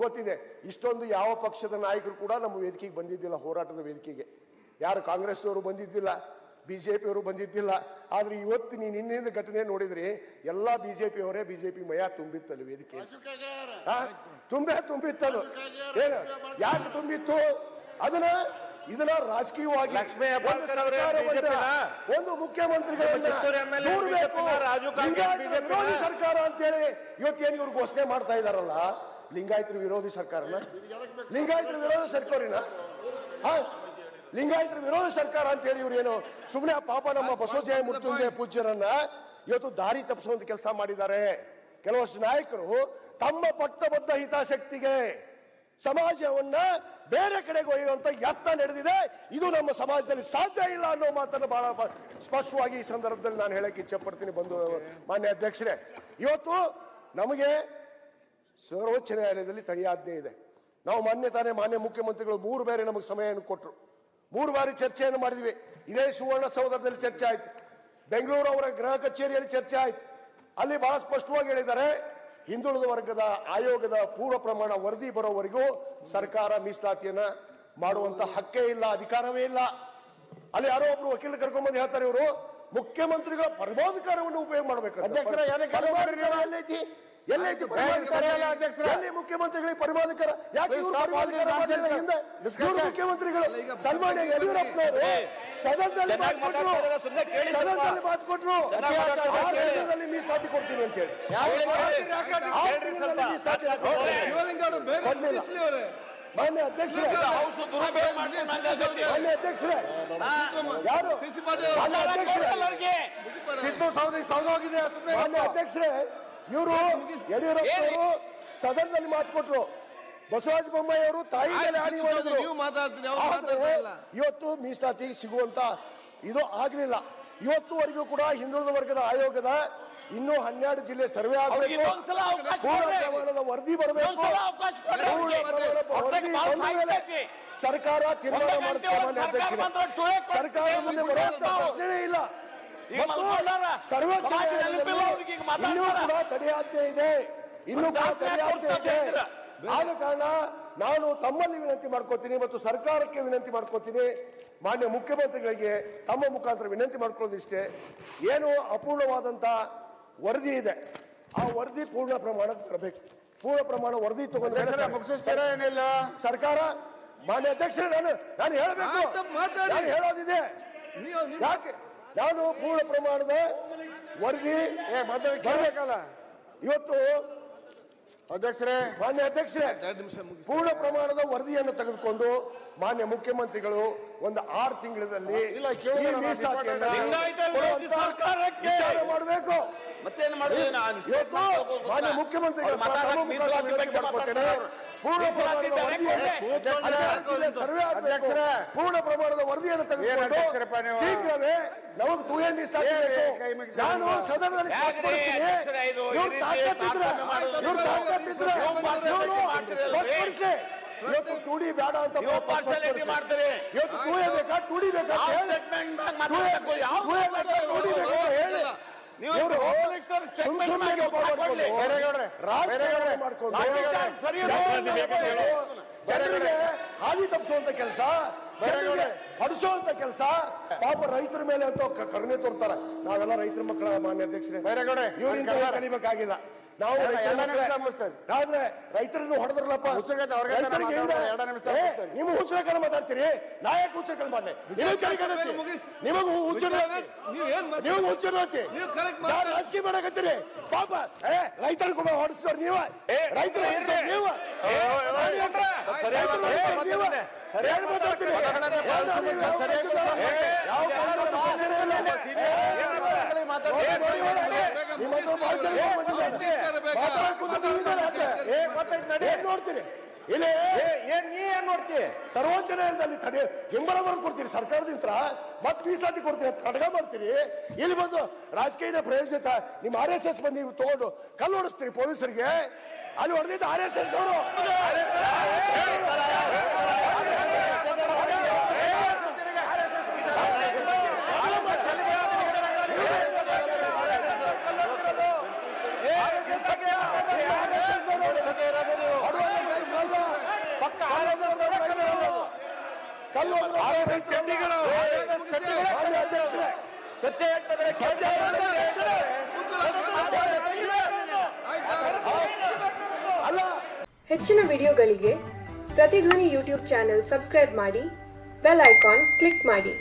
ಗೊತ್ತಿದೆ, ಇಷ್ಟೊಂದು ಯಾವ ಪಕ್ಷದ ನಾಯಕರು ಕೂಡ ನಮ್ಮ ವೇದಿಕೆಗೆ ಬಂದಿದ್ದಿಲ್ಲ, ಹೋರಾಟದ ವೇದಿಕೆಗೆ ಯಾರು ಕಾಂಗ್ರೆಸ್ನವರು ಬಂದಿದ್ದಿಲ್ಲ, ಬಿಜೆಪಿಯವರು ಬಂದಿದ್ದಿಲ್ಲ. ಆದ್ರೆ ಇವತ್ತು ನೀನು ನಿನ್ನಿಂದ ಘಟನೆ ನೋಡಿದ್ರಿ, ಎಲ್ಲಾ ಬಿಜೆಪಿಯವರೇ, ಬಿಜೆಪಿ ಮಯ ತುಂಬಿತ್ತಲ್ಲ ವೇದಿಕೆ, ತುಂಬಿತ್ತದು. ಏನು ಯಾಕೆ ತುಂಬಿತ್ತು? ಇದನ್ನ ರಾಜಕೀಯವಾಗಿ ಒಂದು ಮುಖ್ಯಮಂತ್ರಿಗಳನ್ನ ವಿರೋಧಿ ಸರ್ಕಾರ ಅಂತೇಳಿ ಇವತ್ತೇನು ಇವ್ರು ಘೋಷಣೆ ಮಾಡ್ತಾ ಇದಾರಲ್ಲ, ಲಿಂಗಾಯತರ ವಿರೋಧಿ ಸರ್ಕಾರನ, ಲಿಂಗಾಯತರ ವಿರೋಧಿ ಸರ್ಕಾರಿನ, ಲಿಂಗಾಯತರ ವಿರೋಧಿ ಸರ್ಕಾರ ಅಂತೇಳಿ ಇವ್ರು ಏನು ಸುಮ್ಮನೆ ಪಾಪ ನಮ್ಮ ಬಸವಜಯ ಮೃತ್ಯುಂಜಯ ಪೂಜ್ಯರನ್ನ ಇವತ್ತು ದಾರಿ ತಪ್ಪಿಸುವಂತ ಕೆಲಸ ಮಾಡಿದ್ದಾರೆ. ಕೆಲವಷ್ಟು ನಾಯಕರು ತಮ್ಮ ಪಟ್ಟಬದ್ಧ ಹಿತಾಸಕ್ತಿಗೆ ಸಮಾಜವನ್ನ ಬೇರೆ ಕಡೆಗೆ ಒಯ್ಯುವಂತ ಯತ್ನ ನಡೆದಿದೆ. ಇದು ನಮ್ಮ ಸಮಾಜದಲ್ಲಿ ಸಾಧ್ಯ ಇಲ್ಲ ಅನ್ನೋ ಮಾತನ್ನು ಬಹಳ ಸ್ಪಷ್ಟವಾಗಿ ಈ ಸಂದರ್ಭದಲ್ಲಿ ನಾನು ಹೇಳಕ್ಕೆ ಇಚ್ಛೆ ಪಡ್ತೀನಿ. ಬಂದು ಮಾನ್ಯ ಅಧ್ಯಕ್ಷರೇ, ಇವತ್ತು ನಮಗೆ ಸರ್ವೋಚ್ಚ ನ್ಯಾಯಾಲಯದಲ್ಲಿ ತಡೆಯಾಜ್ಞೆ ಇದೆ. ನಾವು ಮಾನ್ಯ ಮುಖ್ಯಮಂತ್ರಿಗಳು 3 ಬಾರಿ ನಮಗೆ ಸಮಯವನ್ನು ಕೊಟ್ಟರು, 3 ಬಾರಿ ಚರ್ಚೆಯನ್ನು ಮಾಡಿದ್ವಿ. ಇದೇ ಸುವರ್ಣಸೌಧದಲ್ಲಿ ಚರ್ಚೆ ಆಯ್ತು, ಬೆಂಗಳೂರು ಅವರ ಗೃಹ ಕಚೇರಿಯಲ್ಲಿ ಚರ್ಚೆ ಆಯ್ತು. ಅಲ್ಲಿ ಬಹಳ ಸ್ಪಷ್ಟವಾಗಿ ಹೇಳಿದ್ದಾರೆ, ಹಿಂದುಳಿದ ವರ್ಗದ ಆಯೋಗದ ಪೂರ್ಣ ಪ್ರಮಾಣ ವರದಿ ಬರೋವರೆಗೂ ಸರ್ಕಾರ ಮೀಸಲಾತಿಯನ್ನ ಮಾಡುವಂತ ಹಕ್ಕೇ ಇಲ್ಲ, ಅಧಿಕಾರವೇ ಇಲ್ಲ. ಅಲ್ಲಿ ಯಾರೋ ಒಬ್ರು ವಕೀಲರು ಕರ್ಕೊಂಡ್ಬಂದು ಹೇಳ್ತಾರೆ, ಇವರು ಮುಖ್ಯಮಂತ್ರಿಗಳ ಪರಮಾಧಿಕಾರವನ್ನು ಉಪಯೋಗ ಮಾಡಬೇಕು. ಎಲ್ಲೈತಿ ಮುಖ್ಯಮಂತ್ರಿಗಳಿಗೆ ಪರಮಾಧಿಕಾರ? ಯಾಕೆ ಮುಖ್ಯಮಂತ್ರಿಗಳು ಸನ್ಮಾನ್ಯ ಯಡಿಯೂರಪ್ಪನವರು ಸದನದಲ್ಲಿ ಮಾತು ಕೊಟ್ಟರು, ಮೀಸಲಾತಿ ಕೊಡ್ತೀನಿ ಅಂತ ಹೇಳಿ. ಮಾನ್ಯ ಅಧ್ಯಕ್ಷರೇ, ಮಾನ್ಯ ಅಧ್ಯಕ್ಷರೇ, ಇವರು ಯಡಿಯೂರಪ್ಪನವರು ಸದನದಲ್ಲಿ ಮಾತು ಕೊಟ್ಟರು, ಬಸವರಾಜ ಬೊಮ್ಮಾಯಿ ಅವರು ತಾಯಿ ಹಾನಿ ಮಾಡಿದ್ರು. ಇವತ್ತು ಮೀಸಲಾತಿ ಸಿಗುವಂತ ಇದು ಆಗ್ಲಿಲ್ಲ. ಇವತ್ತುವರೆಗೂ ಕೂಡ ಹಿಂದುಳಿದ ವರ್ಗದ ಆಯೋಗದ ಇನ್ನೂ 12 ಜಿಲ್ಲೆ ಸರ್ವೆ ಆಗಬೇಕು, ವರದಿ ಬರಬೇಕು. ಸರ್ಕಾರ ತೀರ್ಮಾನ ಮಾಡುತ್ತೆ. ಸರ್ಕಾರ ಮುಂದೆ ಬರುವಂತ ಪ್ರಶ್ನೆಯೇ ಇಲ್ಲ. ಸರ್ವೋಚ್ಚ ಇನ್ನೂ ಕೂಡ ತಡೆಯಾಜ್ಞೆ ಇದೆ, ಆದ ಕಾರಣ ನಾನು ತಮ್ಮಲ್ಲಿ ವಿನಂತಿ ಮಾಡ್ಕೋತೀನಿ ಮತ್ತು ಸರ್ಕಾರಕ್ಕೆ ವಿನಂತಿ ಮಾಡ್ಕೋತೀನಿ, ಮಾನ್ಯ ಮುಖ್ಯಮಂತ್ರಿಗಳಿಗೆ ತಮ್ಮ ಮುಖಾಂತರ ವಿನಂತಿ ಮಾಡ್ಕೊಳ್ಳೋದಿಷ್ಟೇ, ಏನು ಅಪೂರ್ಣವಾದಂತ ವರದಿ ಇದೆ, ಆ ವರದಿ ಪೂರ್ಣ ಪ್ರಮಾಣಕ್ಕೆ ಬರಬೇಕು. ಪೂರ್ಣ ಪ್ರಮಾಣ ವರದಿ ತಗೊಂಡ್ರೆ ಏನಿಲ್ಲ ಸರ್ಕಾರ. ಮಾನ್ಯ ಅಧ್ಯಕ್ಷರೇ, ನಾನು ಹೇಳೋದಿದೆ, ಯಾಕೆ ನಾನು ಪೂರ್ಣ ಪ್ರಮಾಣದ ವರದಿ ಬರಬೇಕಲ್ಲ. ಇವತ್ತು ಅಧ್ಯಕ್ಷರೇ, ಮಾನ್ಯ ಅಧ್ಯಕ್ಷರೇ, ಪೂರ್ಣ ಪ್ರಮಾಣದ ವರದಿಯನ್ನು ತೆಗೆದುಕೊಂಡು ಮಾನ್ಯ ಮುಖ್ಯಮಂತ್ರಿಗಳು ಒಂದು 6 ತಿಂಗಳಲ್ಲಿ ಮಾಡಬೇಕು. ಮತ್ತೇನು ಮಾಡಿದ್ರೆ ಮಾನ್ಯ ಮುಖ್ಯಮಂತ್ರಿಗಳು ಪೂರ್ಣ ಪ್ರಮಾಣದ ವರದಿಯನ್ನು ತೆಗೆದುಕೊಂಡು ಶೀಘ್ರವೇ ನಮಗೆ 2A ಮೀಸಲಾತಿ ಬೇಕು. ನಾನು ಸದನದಲ್ಲಿ ಇವತ್ತು 2D ಬೇಡ ಅಂತ ಮಾಡ್ತಾರೆ. ಇವತ್ತು 2A ಬೇಕಾ 2D ಬೇಕಾ ಹೇಳಿ. ಜನರಿಗೆ ಹಾದಿ ತಪ್ಪಿಸುವಂತ ಕೆಲಸ, ಹೊಡಿಸುವಂತ ಕೆಲಸ, ಪಾಪ ರೈತರ ಮೇಲೆ ಅಂತ ಕರುಣೆ ತೋರ್ತಾರ. ನಾವೆಲ್ಲ ರೈತರ ಮಕ್ಕಳ ಮಾನ್ಯ ಅಧ್ಯಕ್ಷರೇ, ಇವರಿಂದ ಕಲಿಬೇಕಾಗಿಲ್ಲ. ನಾವು ಆದ್ರೆ ರೈತರನ್ನು ಹೊಡೆದ್ರಲ್ಲಪ್ಪ, ನೀವು ಹುಚ್ಚರಕಣ ಮಾತಾಡ್ತೀರಿ, ನಾಯಕ ಹುಚ್ಚರಕಣ ಮಾಡಿ ನಿಮಗೂ ಹುಚ್ಚರತಿ ರಾಜಕೀಯ ಮಾಡಕತ್ತೀರಿ. ಪಾಪ ರೈತರ ಕೂಡ ಹೊಡಿಸಿದವ್ರು ನೀವ, ರೈತರ ನೀವು ಸರಿಯಾಗಿ ಮಾತಾಡ್ತೀರಿ. ನೋಡ್ತೀರಿ ಇಲ್ಲಿ ಏನ್ ನೋಡ್ತೀವಿ? ಸರ್ವೋಚ್ಚ ನ್ಯಾಯಾಲಯದಲ್ಲಿ ತಡೆ ಹಿಂಬಲ ಬರ್ದು ಕೊಡ್ತೀರಿ ಸರ್ಕಾರದಿಂದ, ಮತ್ತೆ ಮೀಸಲಾತಿ ಕೊಡ್ತೀರಿ, ತಡಗ ಮಾಡ್ತೀರಿ. ಇಲ್ಲಿ ಬಂದು ರಾಜಕೀಯ ಪ್ರಯೋಜಿತ ನಿಮ್ಮ RSS ಬಂದು ನೀವು ತಗೊಂಡು ಕಲ್ಲು ಹೊಡಿಸ್ತೀರಿ ಪೊಲೀಸರಿಗೆ. ಅಲ್ಲಿ ಹೊಡೆದಿದ್ದ RSS ಅವರು. ಚಡ್ಡಿಗಳು ಮಾನ್ಯ ಅಧ್ಯಕ್ಷರೇ, ಸತ್ಯ ಹೇಳ್ತದ್ರೆ ಅಲ್ಲ ಹೆಚ್ಚಿನ ವಿಡಿಯೋಗಳಿಗೆ ಪ್ರತಿಧ್ವನಿ ಯೂಟ್ಯೂಬ್ ಚಾನೆಲ್ ಸಬ್ಸ್ಕ್ರೈಬ್ ಮಾಡಿ, ಬೆಲ್ ಐಕಾನ್ ಕ್ಲಿಕ್ ಮಾಡಿ.